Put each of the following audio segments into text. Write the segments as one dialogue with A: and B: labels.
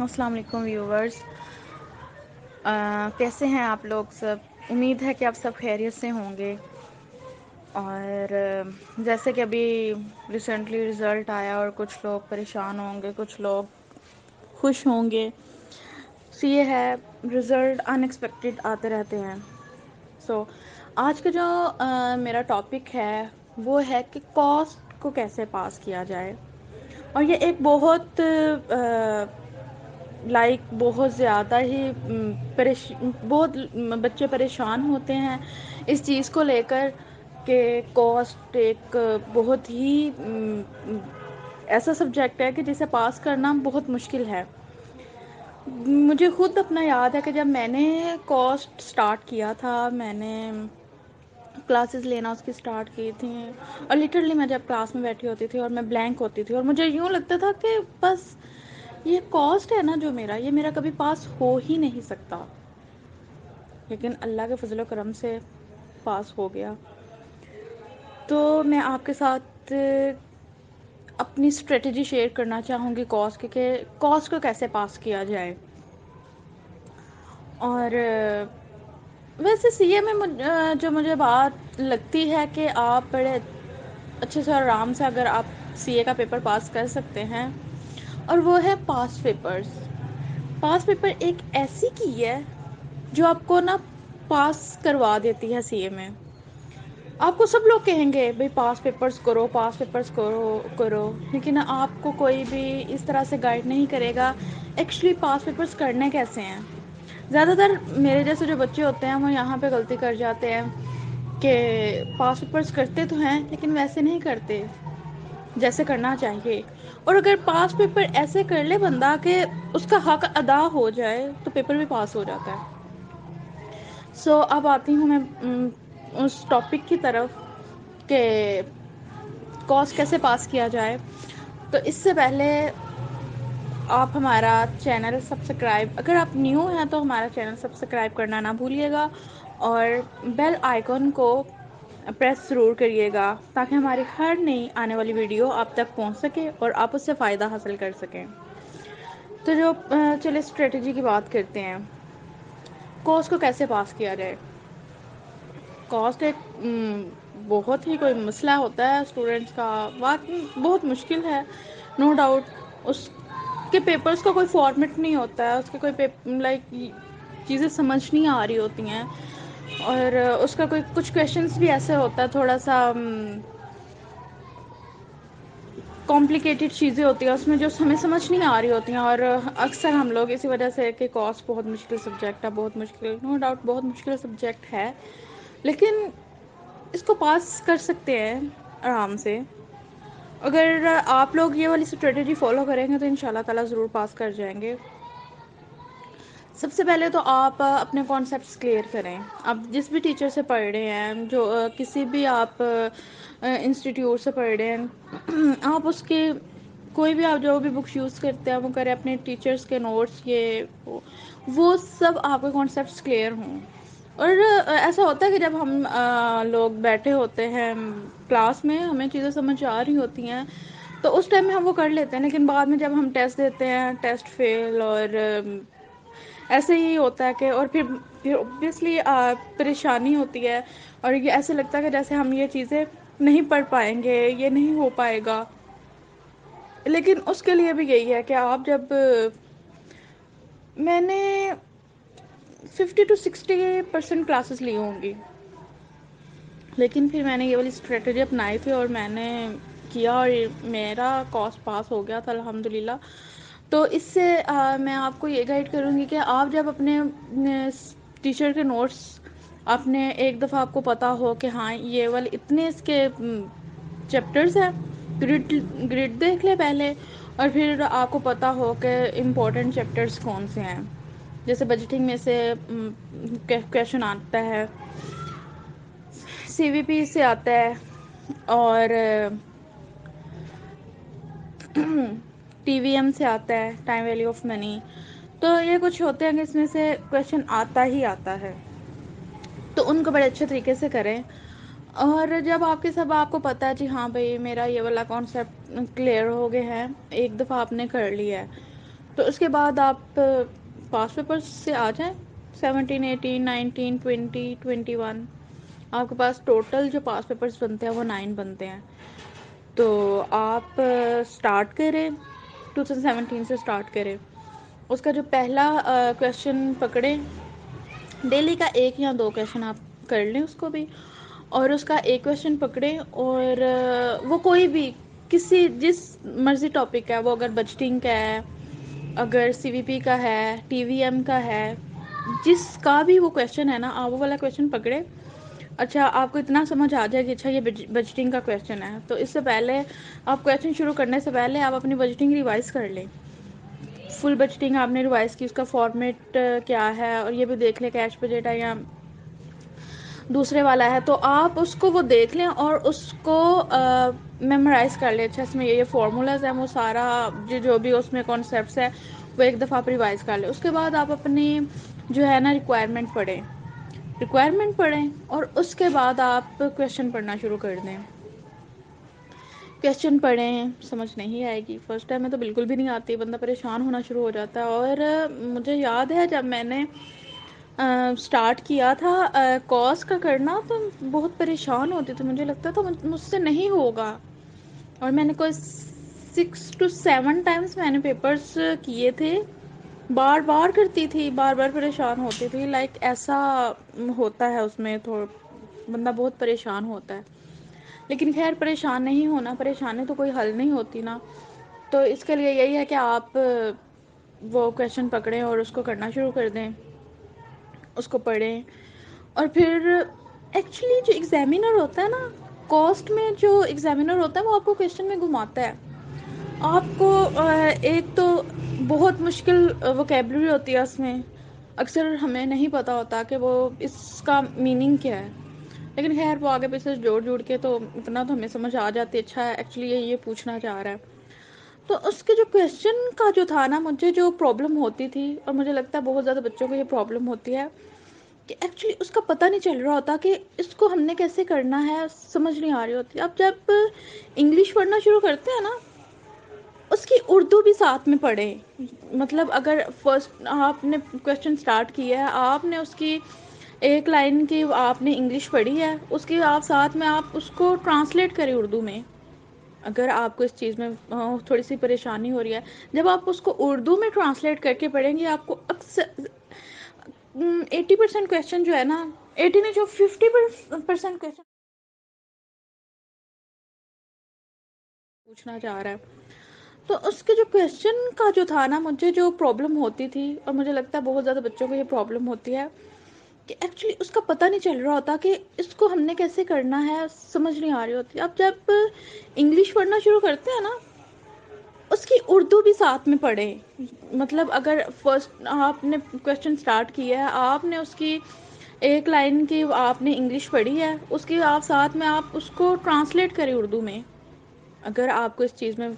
A: السلام علیکم ویورز، کیسے ہیں آپ لوگ سب؟ امید ہے کہ آپ سب خیریت سے ہوں گے۔ اور جیسے کہ ابھی ریسنٹلی رزلٹ آیا اور کچھ لوگ پریشان ہوں گے، کچھ لوگ خوش ہوں گے۔ یہ ہے، رزلٹ ان ایکسپیکٹڈ آتے رہتے ہیں۔ آج کا جو میرا ٹاپک ہے وہ ہے کہ کاسٹ کو کیسے پاس کیا جائے۔ اور یہ ایک بہت بہت زیادہ ہی بہت بچے پریشان ہوتے ہیں اس چیز کو لے کر کہ کاسٹ ایک بہت ہی ایسا سبجیکٹ ہے کہ جسے پاس کرنا بہت مشکل ہے۔ مجھے خود اپنا یاد ہے کہ جب میں نے کاسٹ سٹارٹ کیا تھا، میں نے کلاسز لینا اس کی سٹارٹ کی تھی، اور لٹرلی میں جب کلاس میں بیٹھی ہوتی تھی اور میں بلینک ہوتی تھی اور مجھے یوں لگتا تھا کہ بس یہ کاسٹ ہے نا جو یہ میرا کبھی پاس ہو ہی نہیں سکتا، لیکن اللہ کے فضل و کرم سے پاس ہو گیا۔ تو میں آپ کے ساتھ اپنی اسٹریٹجی شیئر کرنا چاہوں گی کاسٹ کو کیسے پاس کیا جائے۔ اور ویسے سی اے میں جو مجھے بات لگتی ہے کہ آپ بڑے اچھے سے آرام سے اگر آپ سی اے کا پیپر پاس کر سکتے ہیں، اور وہ ہے پاس پیپرز۔ پاس پیپر ایک ایسی کی ہے جو آپ کو نا پاس کروا دیتی ہے سی اے میں۔ آپ کو سب لوگ کہیں گے بھئی پاس پیپرز کرو، پاس پیپرز کرو، لیکن آپ کو کوئی بھی اس طرح سے گائیڈ نہیں کرے گا ایکچولی پاس پیپرز کرنے کیسے ہیں۔ زیادہ تر میرے جیسے جو بچے ہوتے ہیں وہ یہاں پہ غلطی کر جاتے ہیں کہ پاس پیپرز کرتے تو ہیں لیکن ویسے نہیں کرتے جیسے کرنا چاہیے۔ اور اگر پاس پیپر ایسے کر لے بندہ کہ اس کا حق ادا ہو جائے تو پیپر بھی پاس ہو جاتا ہے۔ اب آتی ہوں میں اس ٹاپک کی طرف کہ کاسٹ کیسے پاس کیا جائے۔ تو اس سے پہلے آپ ہمارا چینل سبسکرائب، اگر آپ نیو ہیں تو ہمارا چینل سبسکرائب کرنا نہ بھولیے گا، اور بیل آئیکن کو پریس ضرور کریے گا تاکہ ہماری ہر نئی آنے والی ویڈیو آپ تک پہنچ سکے اور آپ اس سے فائدہ حاصل کر سکیں۔ تو چلے اسٹریٹجی کی بات کرتے ہیں، کاسٹ کو کیسے پاس کیا جائے۔ کاسٹ ایک بہت ہی کوئی مسئلہ ہوتا ہے اسٹوڈنٹس کا، واقعی بہت مشکل ہے، نو ڈاؤٹ۔ اس کے پیپرز کا کوئی فارمیٹ نہیں ہوتا ہے، اس کے کوئی چیزیں سمجھ نہیں آ رہی ہوتی ہیں، اور اس کا کچھ کویشچنس بھی ایسے ہوتا ہے تھوڑا سا کمپلیکیٹڈ چیزیں ہوتی ہیں اس میں جو ہمیں سمجھ نہیں آ رہی ہوتی ہیں، اور اکثر ہم لوگ اسی وجہ سے کہ کاسٹ بہت مشکل سبجیکٹ ہے، بہت مشکل، نو ڈاؤٹ بہت مشکل سبجیکٹ ہے، لیکن اس کو پاس کر سکتے ہیں آرام سے۔ اگر آپ لوگ یہ والی اسٹریٹجی فالو کریں گے تو ان شاء اللہ تعالیٰ ضرور پاس کر جائیں گے۔ سب سے پہلے تو آپ اپنے کانسیپٹس کلیئر کریں۔ آپ جس بھی ٹیچر سے پڑھ رہے ہیں، جو کسی بھی آپ انسٹیٹیوٹ سے پڑھ رہے ہیں، آپ اس کے کوئی بھی آپ جو بھی بکس یوز کرتے ہیں وہ کریں، اپنے ٹیچرس کے نوٹس وہ سب آپ کے کانسیپٹس کلیئر ہوں۔ اور ایسا ہوتا ہے کہ جب ہم لوگ بیٹھے ہوتے ہیں کلاس میں، ہمیں چیزیں سمجھ آ رہی ہوتی ہیں تو اس ٹائم میں ہم وہ کر لیتے ہیں، لیکن بعد میں جب ہم ٹیسٹ دیتے ہیں، ٹیسٹ فیل، اور ایسے ہی ہوتا ہے کہ اور پھر اوبویسلی پریشانی ہوتی ہے، اور یہ ایسے لگتا ہے کہ جیسے ہم یہ چیزیں نہیں پڑھ پائیں گے، یہ نہیں ہو پائے گا۔ لیکن اس کے لیے بھی یہی ہے کہ آپ جب میں نے 50-60% کلاسز لی ہوں گی، لیکن پھر میں نے یہ والی اسٹریٹجی اپنائی تھی اور میں نے کیا، اور میرا کاسٹ پاس ہو گیا تھا الحمدللہ۔ تو اس سے میں آپ کو یہ گائیڈ کروں گی کہ آپ جب اپنے ٹیچر کے نوٹس اپنے ایک دفعہ آپ کو پتہ ہو کہ ہاں یہ والے اتنے اس کے چیپٹرز ہیں، گریڈ دیکھ لیں پہلے، اور پھر آپ کو پتہ ہو کہ امپورٹنٹ چیپٹرز کون سے ہیں۔ جیسے بجٹنگ میں سے کویشچن آتا ہے، سی وی پی سے آتا ہے، اور ٹی وی ایم سے آتا ہے، ٹائم ویلیو آف منی۔ تو یہ کچھ ہوتے ہیں کہ اس میں سے کویشچن آتا ہی آتا ہے، تو ان کو بڑے اچھے طریقے سے کریں۔ اور جب آپ کو پتہ ہے جی ہاں بھائی میرا یہ والا کانسیپٹ کلیئر ہو گیا ہے، ایک دفعہ آپ نے کر لیا ہے، تو اس کے بعد آپ پاس پیپر سے آ جائیں 17 18 19 20 21. آپ کے پاس ٹوٹل جو پاس پیپرز بنتے ہیں وہ 9 بنتے ہیں. تو آپ اسٹارٹ کریں 2017 سے اسٹارٹ کریں. اس کا جو پہلا کویشچن پکڑیں، ڈیلی کا 1 یا 2 کویشچن آپ کر لیں اس کو بھی، اور اس کا ایک کویشچن پکڑیں اور وہ کوئی بھی کسی جس مرضی ٹاپک کا ہے، وہ اگر بجٹنگ کا ہے، اگر سی وی پی کا ہے، ٹی وی ایم کا ہے، جس کا بھی وہ کویشچن ہے نا، آپ وہ والا کویشچن پکڑے. اچھا آپ کو اتنا سمجھ آ جائے کہ اچھا یہ بجٹنگ کا کویشچن ہے، تو اس سے پہلے آپ کویشچن شروع کرنے سے پہلے آپ اپنی بجٹنگ ریوائز کر لیں. فل بجٹنگ آپ نے ریوائز کی، اس کا فارمیٹ کیا ہے، اور یہ بھی دیکھ لیں کیش بجٹ ہے یا دوسرے والا ہے. تو آپ اس کو وہ دیکھ لیں اور اس کو میمورائز کر لیں. اچھا اس میں یہ فارمولاز ہیں، وہ سارا جو بھی اس میں کانسیپٹس ہے وہ ایک دفعہ آپ ریوائز کر لیں. اس کے بعد آپ اپنی جو ہے نا ریکوائرمنٹ پڑھیں اور اس کے بعد آپ کویشچن پڑھنا شروع کر دیں. کویشچن پڑھیں، سمجھ نہیں آئے گی فرسٹ ٹائم میں تو بالکل بھی نہیں آتی، بندہ پریشان ہونا شروع ہو جاتا ہے. اور مجھے یاد ہے جب میں نے اسٹارٹ کیا تھا کورس کا کرنا، تو بہت پریشان ہوتی تھی، مجھے لگتا تھا مجھ سے نہیں ہوگا. اور میں نے کوئی 6 to 7 ٹائمس میں نے پیپرس کیے تھے، بار بار کرتی تھی، بار بار پریشان ہوتی تھی. لائک ایسا ہوتا ہے اس میں بندہ بہت پریشان ہوتا ہے. لیکن خیر پریشان نہیں ہونا، پریشانی تو کوئی حل نہیں ہوتی نا. تو اس کے لیے یہی ہے کہ آپ وہ کویشچن پکڑیں اور اس کو کرنا شروع کر دیں، اس کو پڑھیں. اور پھر ایکچولی جو ایگزامینر ہوتا ہے نا، کاسٹ میں جو ایگزامینر ہوتا ہے وہ آپ کو کویشچن میں گھماتا ہے. آپ کو ایک تو بہت مشکل ووکیبلری ہوتی ہے اس میں، اکثر ہمیں نہیں پتہ ہوتا کہ وہ اس کا میننگ کیا ہے. لیکن خیر وہ آگے پیچھے جوڑ کے تو اتنا تو ہمیں سمجھ آ جاتی ہے اچھا ایکچولی یہ پوچھنا چاہ رہا ہے. تو اس کے جو کویشچن کا جو تھا نا، مجھے جو پرابلم ہوتی تھی، اور مجھے لگتا ہے بہت زیادہ بچوں کو یہ پرابلم ہوتی ہے کہ ایکچولی اس کا پتہ نہیں چل رہا ہوتا کہ اس کو ہم نے کیسے کرنا ہے، سمجھ نہیں آ رہی ہوتی. اب جب انگلش پڑھنا شروع کرتے ہیں نا، اس کی اردو بھی ساتھ میں پڑھیں. مطلب اگر فرسٹ آپ نے کویشچن اسٹارٹ کیا ہے، آپ نے اس کی ایک لائن کی آپ نے انگلش پڑھی ہے، اس کی آپ ساتھ میں آپ اس کو ٹرانسلیٹ کریں اردو میں. اگر آپ کو اس چیز میں تھوڑی سی پریشانی ہو رہی ہے، جب آپ اس کو اردو میں ٹرانسلیٹ کر کے پڑھیں گے، آپ کو اکثر 80% کویشچن جو ہے نا، 80 نہیں جو 50% کویشچن پوچھنا چاہ رہا ہے. تو اس کے جو کویشچن کا جو تھا نا، مجھے جو پرابلم ہوتی تھی، اور مجھے لگتا ہے بہت زیادہ بچوں کو یہ پرابلم ہوتی ہے کہ ایکچولی اس کا پتہ نہیں چل رہا ہوتا کہ اس کو ہم نے کیسے کرنا ہے، سمجھ نہیں آ رہی ہوتی. اب جب انگلش پڑھنا شروع کرتے ہیں نا، اس کی اردو بھی ساتھ میں پڑھیں. مطلب اگر فرسٹ آپ نے کویشچن اسٹارٹ کیا ہے، آپ نے اس کی ایک لائن کی آپ نے انگلش پڑھی ہے، اس کی آپ ساتھ میں آپ اس کو ٹرانسلیٹ کریں اردو میں. اگر آپ کو اس چیز میں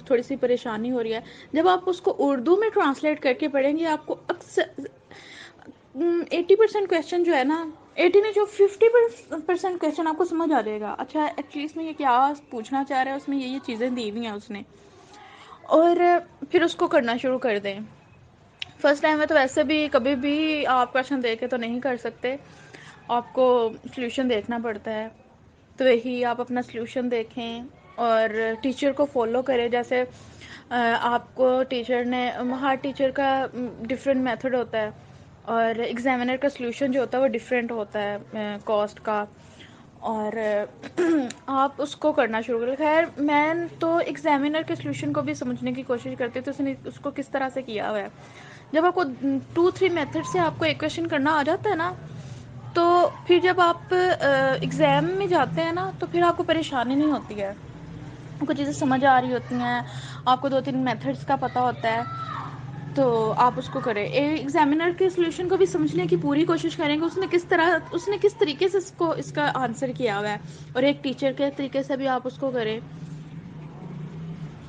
A: تھوڑی سی پریشانی ہو رہی ہے، جب آپ اس کو اردو میں ٹرانسلیٹ کر کے پڑھیں گے، آپ کو اکثر 80% کویشچن جو ہے نا، 80 نہیں جو 50% کویشچن آپ کو سمجھ آ جائے گا. اچھا ایکچولی اس میں یہ کیا پوچھنا چاہ رہا ہے، اس میں یہ چیزیں دی ہوئی ہیں اس نے. اور پھر اس کو کرنا شروع کر دیں. فرسٹ ٹائم میں تو ویسے بھی کبھی بھی آپ کویشچن دے کے تو نہیں کر سکتے، آپ کو سلیوشن دیکھنا پڑتا ہے. تو یہی آپ اپنا سلیوشن دیکھیں اور ٹیچر کو فالو کریں. جیسے آپ کو ٹیچر نے، ہر ٹیچر کا ڈفرینٹ میتھڈ ہوتا ہے، اور ایگزامینر کا سلیوشن جو ہوتا ہے وہ ڈفرینٹ ہوتا ہے کاسٹ کا. اور آپ اس کو کرنا شروع کریں. خیر میں تو ایگزامینر کے سلیوشن کو بھی سمجھنے کی کوشش کرتی تھی، اس نے اس کو کس طرح سے کیا ہوا ہے. جب آپ کو 2-3 میتھڈ سے آپ کو ایکویشن کرنا آ جاتا ہے نا، تو پھر جب آپ ایگزام میں جاتے ہیں نا، تو پھر آپ کو پریشانی نہیں ہوتی ہے. آپ کو چیزیں سمجھ آ رہی ہوتی ہیں، آپ کو 2-3 میتھڈس کا پتہ ہوتا ہے، تو آپ اس کو کریں. ایگزامینر کے سلیوشن کو بھی سمجھنے کی پوری کوشش کریں گے، اس نے کس طریقے سے اس کا آنسر کیا ہوا ہے، اور ایک ٹیچر کے طریقے سے بھی آپ اس کو کریں.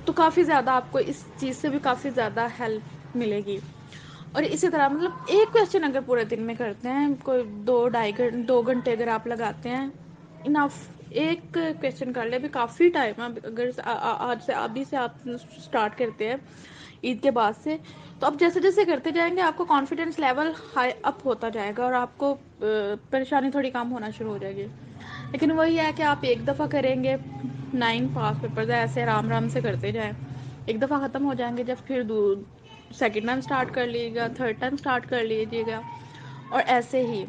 A: تو کافی زیادہ آپ کو اس چیز سے بھی کافی زیادہ ہیلپ ملے گی. اور اسی طرح مطلب ایک کویشچن اگر پورے دن میں کرتے ہیں، کوئی 2 گھنٹے اگر آپ لگاتے ہیں، انف. ایک کویشچن کر لیں، ابھی کافی ٹائم ہے. اگر آج سے ابھی سے آپ اسٹارٹ کرتے ہیں، عید کے بعد سے. تو اب جیسے جیسے کرتے جائیں گے آپ کو کانفیڈنس لیول ہائی اپ ہوتا جائے گا اور آپ کو پریشانی تھوڑی کم ہونا شروع ہو جائے گی. لیکن وہی ہے کہ آپ ایک دفعہ کریں گے 9 پاس پیپرز ایسے آرام آرام سے کرتے جائیں, ایک دفعہ ختم ہو جائیں گے جب پھر سیکنڈ ٹائم اسٹارٹ کر لیجیے گا, تھرڈ ٹائم اسٹارٹ کر لیجیے گا, اور ایسے ہی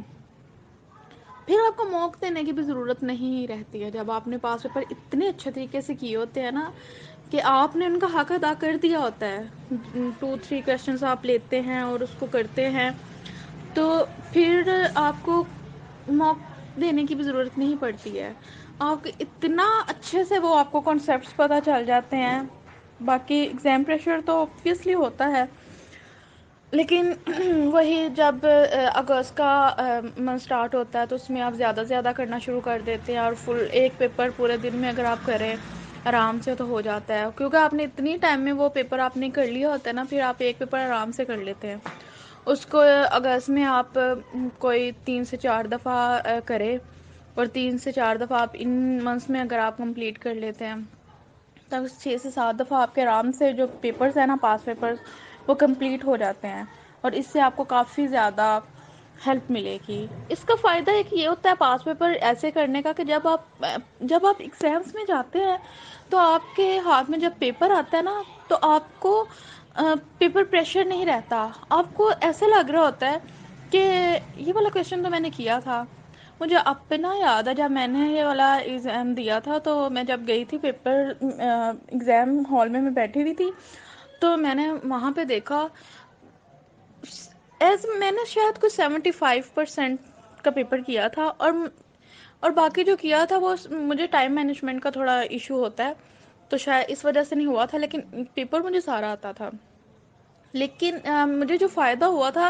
A: پھر آپ کو موقع دینے کی بھی ضرورت نہیں رہتی ہے. جب آپ نے پاس پیپر اتنے اچھے طریقے سے کیے ہوتے ہیں نا کہ آپ نے ان کا حق ادا کر دیا ہوتا ہے, 2-3 کویشچنس آپ لیتے ہیں اور اس کو کرتے ہیں, تو پھر آپ کو موقع دینے کی بھی ضرورت نہیں پڑتی ہے. آپ اتنا اچھے سے وہ آپ کو کانسیپٹس پتہ چل جاتے ہیں. باقی ایگزام پریشر تو اوبویسلی ہوتا ہے, لیکن وہی جب اگست کا منتھ اسٹارٹ ہوتا ہے تو اس میں آپ زیادہ سے زیادہ کرنا شروع کر دیتے ہیں, اور فل ایک پیپر پورے دن میں اگر آپ کریں آرام سے تو ہو جاتا ہے, کیونکہ آپ نے اتنی ٹائم میں وہ پیپر آپ نے کر لیا ہوتا ہے نا, پھر آپ ایک پیپر آرام سے کر لیتے ہیں. اس کو اگست میں آپ کوئی 3 سے 4 دفعہ کرے, اور 3 سے 4 دفعہ آپ ان منتھس میں اگر آپ کمپلیٹ کر لیتے ہیں تب 6 سے 7 دفعہ آپ کے آرام سے جو پیپرز ہیں نا پاس پیپرز وہ کمپلیٹ ہو جاتے ہیں, اور اس سے آپ کو کافی زیادہ ہیلپ ملے گی. اس کا فائدہ ایک یہ ہوتا ہے پاس پیپر ایسے کرنے کا کہ جب آپ ایگزامس میں جاتے ہیں تو آپ کے ہاتھ میں جب پیپر آتا ہے نا تو آپ کو پیپر پریشر نہیں رہتا. آپ کو ایسے لگ رہا ہوتا ہے کہ یہ والا کویشچن تو میں نے کیا تھا. مجھے اپنا یاد ہے جب میں نے یہ والا ایگزام دیا تھا تو میں جب گئی تھی پیپر ایگزام ہال میں بیٹھی ہوئی تھی تو میں نے وہاں پہ دیکھا میں نے شاید کچھ 75% کا پیپر کیا تھا, اور باقی جو کیا تھا وہ مجھے ٹائم مینجمنٹ کا تھوڑا ایشو ہوتا ہے تو شاید اس وجہ سے نہیں ہوا تھا, لیکن پیپر مجھے سارا آتا تھا. لیکن مجھے جو فائدہ ہوا تھا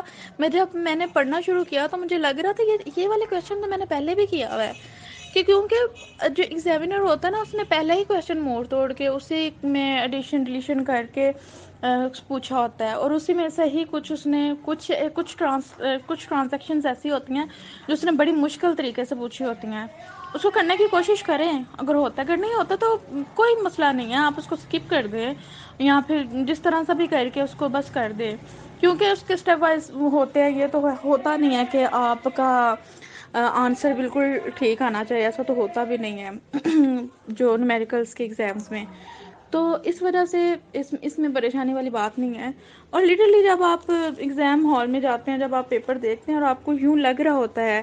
A: جب میں نے پڑھنا شروع کیا تو مجھے لگ رہا تھا یہ والے کویشچن تو میں نے پہلے بھی کیا ہوا ہے, کیونکہ جو ایگزامینر ہوتا ہے نا اس نے پہلے ہی کویشچن موڑ توڑ کے اسی میں ایڈیشن ڈلیشن کر کے پوچھا ہوتا ہے, اور اسی میں سے ہی کچھ اس نے کچھ ٹرانزیکشنز ایسی ہوتی ہیں جو اس نے بڑی مشکل طریقے سے پوچھی ہوتی ہیں. اس کو کرنے کی کوشش کریں, اگر ہوتا اگر نہیں ہوتا تو کوئی مسئلہ نہیں ہے, آپ اس کو اسکپ کر دیں یا پھر جس طرح سے بھی کر کے اس کو بس کر دیں, کیونکہ اس کے اسٹیپ وائز ہوتے ہیں. یہ تو ہوتا نہیں ہے کہ آپ کا آنسر بالکل ٹھیک آنا چاہیے, ایسا تو ہوتا بھی نہیں ہے جو میڈیکلس کے ایگزامس میں. تو اس وجہ سے اس میں پریشانی والی بات نہیں ہے. اور لٹرلی جب آپ ایگزام ہال میں جاتے ہیں, جب آپ پیپر دیکھتے ہیں اور آپ کو یوں لگ رہا ہوتا ہے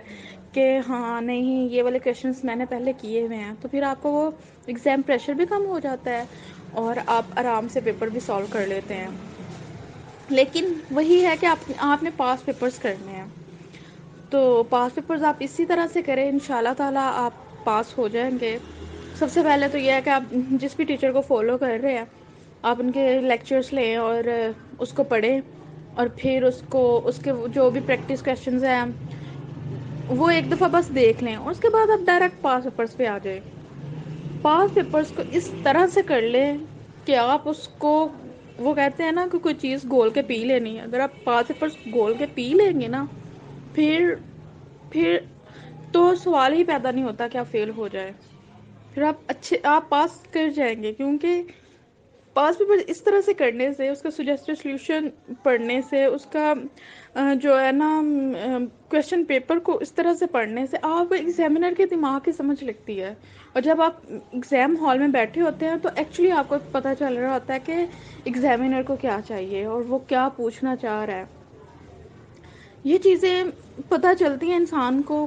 A: کہ ہاں نہیں یہ والے کویشچنس میں نے پہلے کیے ہوئے ہیں, تو پھر آپ کو وہ ایگزام پریشر بھی کم ہو جاتا ہے اور آپ آرام سے پیپر بھی سالو کر لیتے ہیں. لیکن وہی ہے کہ آپ نے پاس پیپرز کرنے ہیں, تو پاس پیپرز آپ اسی طرح سے کریں, ان شاء اللہ تعالیٰ آپ پاس ہو جائیں گے. سب سے پہلے تو یہ ہے کہ آپ جس بھی ٹیچر کو فالو کر رہے ہیں آپ ان کے لیکچرس لیں اور اس کو پڑھیں, اور پھر اس کے جو بھی پریکٹس کویشچنز ہیں وہ ایک دفعہ بس دیکھ لیں, اور اس کے بعد آپ ڈائریکٹ پاس پیپرس پہ آ جائیں. پاس پیپرس کو اس طرح سے کر لیں کہ آپ اس کو, وہ کہتے ہیں نا کہ کوئی چیز گول کے پی لینی ہے, اگر آپ پاس پیپرس گول کے پی لیں گے نا پھر تو سوال ہی پیدا نہیں ہوتا کہ آپ فیل ہو جائیں. پھر آپ پاس کر جائیں گے, کیونکہ پاس پیپر اس طرح سے کرنے سے, اس کا سجیسٹڈ سلیوشن پڑھنے سے, اس کا جو ہے نا کویشچن پیپر کو اس طرح سے پڑھنے سے آپ ایگزامینر کے دماغ کی سمجھ لگتی ہے. اور جب آپ ایگزام ہال میں بیٹھے ہوتے ہیں تو ایکچولی آپ کو پتہ چل رہا ہوتا ہے کہ ایگزامینر کو کیا چاہیے اور وہ کیا پوچھنا چاہ رہا ہے. یہ چیزیں پتہ چلتی ہیں انسان کو,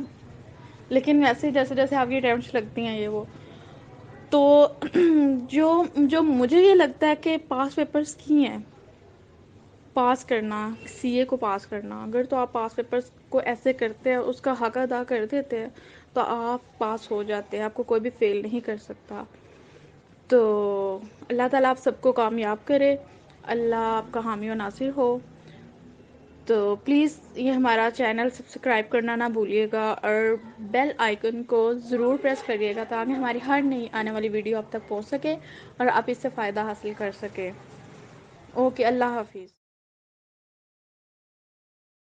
A: لیکن ویسے جیسے جیسے آپ کی اٹیمپٹس لگتی ہیں یہ وہ تو جو مجھے یہ لگتا ہے کہ پاس پیپرس کی ہیں پاس کرنا, سی اے کو پاس کرنا, اگر تو آپ پاس پیپرس کو ایسے کرتے ہیں اس کا حق ادا کر دیتے ہیں تو آپ پاس ہو جاتے ہیں, آپ کو کوئی بھی فیل نہیں کر سکتا. تو اللہ تعالیٰ آپ سب کو کامیاب کرے, اللہ آپ کا حامی و ناصر ہو. تو پلیز یہ ہمارا چینل سبسکرائب کرنا نہ بھولیے گا, اور بیل آئیکن کو ضرور پریس کریے گا تاکہ ہماری ہر نئی آنے والی ویڈیو آپ تک پہنچ سکے اور آپ اس سے فائدہ حاصل کر سکیں. اوکے, اللہ حافظ.